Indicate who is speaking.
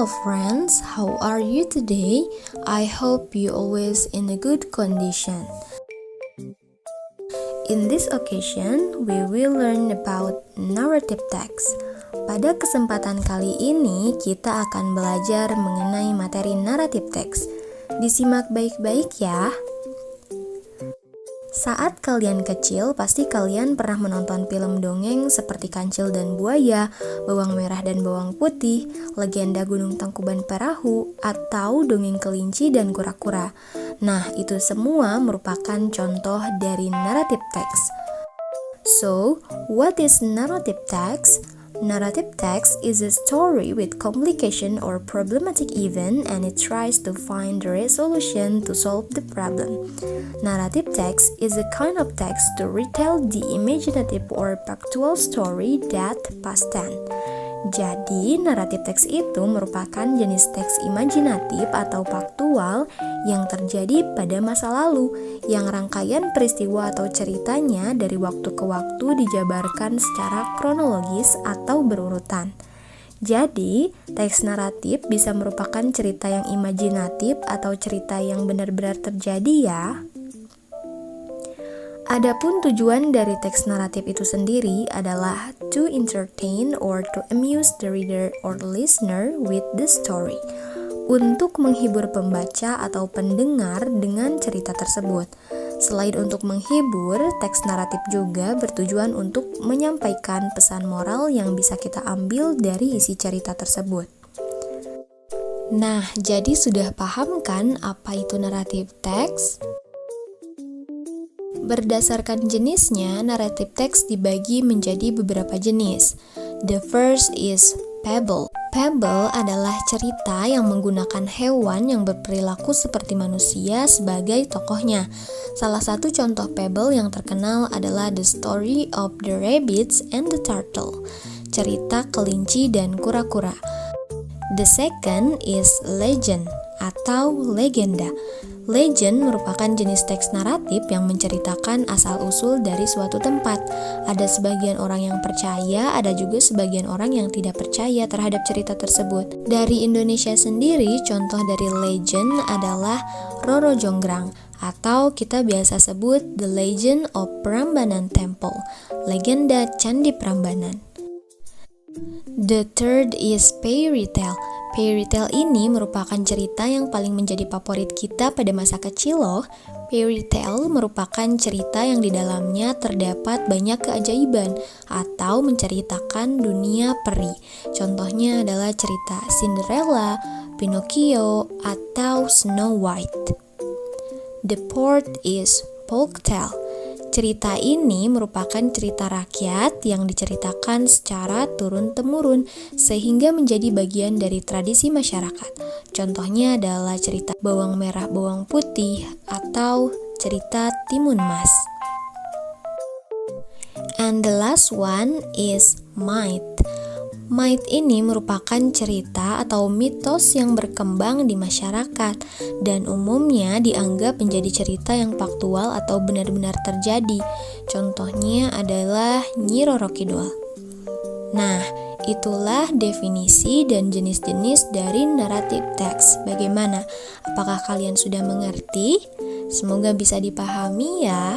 Speaker 1: friends, how are you today? I hope you always in a good condition. In this occasion, we will learn about narrative text. Pada kesempatan kali ini, kita akan belajar mengenai materi narrative text. Disimak baik-baik ya. Saat kalian kecil, pasti kalian pernah menonton film dongeng seperti Kancil dan Buaya, Bawang Merah dan Bawang Putih, Legenda Gunung Tangkuban Perahu, atau dongeng Kelinci dan Kura-Kura. Nah, itu semua merupakan contoh dari narrative text. So, what is narrative text? Narrative text is a story with complication or problematic event and it tries to find the resolution to solve the problem. Narrative text is a kind of text to retell the imaginative or factual story that past tense. Jadi, naratif teks itu merupakan jenis teks imajinatif atau faktual yang terjadi pada masa lalu, yang rangkaian peristiwa atau ceritanya dari waktu ke waktu dijabarkan secara kronologis atau berurutan. Jadi, teks naratif bisa merupakan cerita yang imajinatif atau cerita yang benar-benar terjadi ya. Adapun tujuan dari teks naratif itu sendiri adalah to entertain or to amuse the reader or listener with the story. Untuk menghibur pembaca atau pendengar dengan cerita tersebut. Selain untuk menghibur, teks naratif juga bertujuan untuk menyampaikan pesan moral yang bisa kita ambil dari isi cerita tersebut. Nah, jadi sudah paham kan apa itu naratif teks? Berdasarkan jenisnya, naratif teks dibagi menjadi beberapa jenis. The first is fable. Fable adalah cerita yang menggunakan hewan yang berperilaku seperti manusia sebagai tokohnya. Salah satu contoh fable yang terkenal adalah The Story of the Rabbits and the Turtle, cerita kelinci dan kura-kura. The second is legend atau legenda. Legend merupakan jenis teks naratif yang menceritakan asal-usul dari suatu tempat. Ada sebagian orang yang percaya, ada juga sebagian orang yang tidak percaya terhadap cerita tersebut. Dari Indonesia sendiri, contoh dari legend adalah Roro Jonggrang, atau kita biasa sebut The Legend of Prambanan Temple, legenda Candi Prambanan. The third is fairy tale. Fairy tale ini merupakan cerita yang paling menjadi favorit kita pada masa kecil loh. Fairy tale merupakan cerita yang di dalamnya terdapat banyak keajaiban atau menceritakan dunia peri. Contohnya adalah cerita Cinderella, Pinocchio, atau Snow White. The fourth is folktale. Cerita ini merupakan cerita rakyat yang diceritakan secara turun-temurun sehingga menjadi bagian dari tradisi masyarakat. Contohnya adalah cerita Bawang Merah Bawang Putih atau cerita Timun Mas. And the last one is myth. Myth ini merupakan cerita atau mitos yang berkembang di masyarakat dan umumnya dianggap menjadi cerita yang faktual atau benar-benar terjadi. Contohnya adalah Nyi Roro Kidul. Nah, itulah definisi dan jenis-jenis dari naratif teks. Bagaimana? Apakah kalian sudah mengerti? Semoga bisa dipahami ya.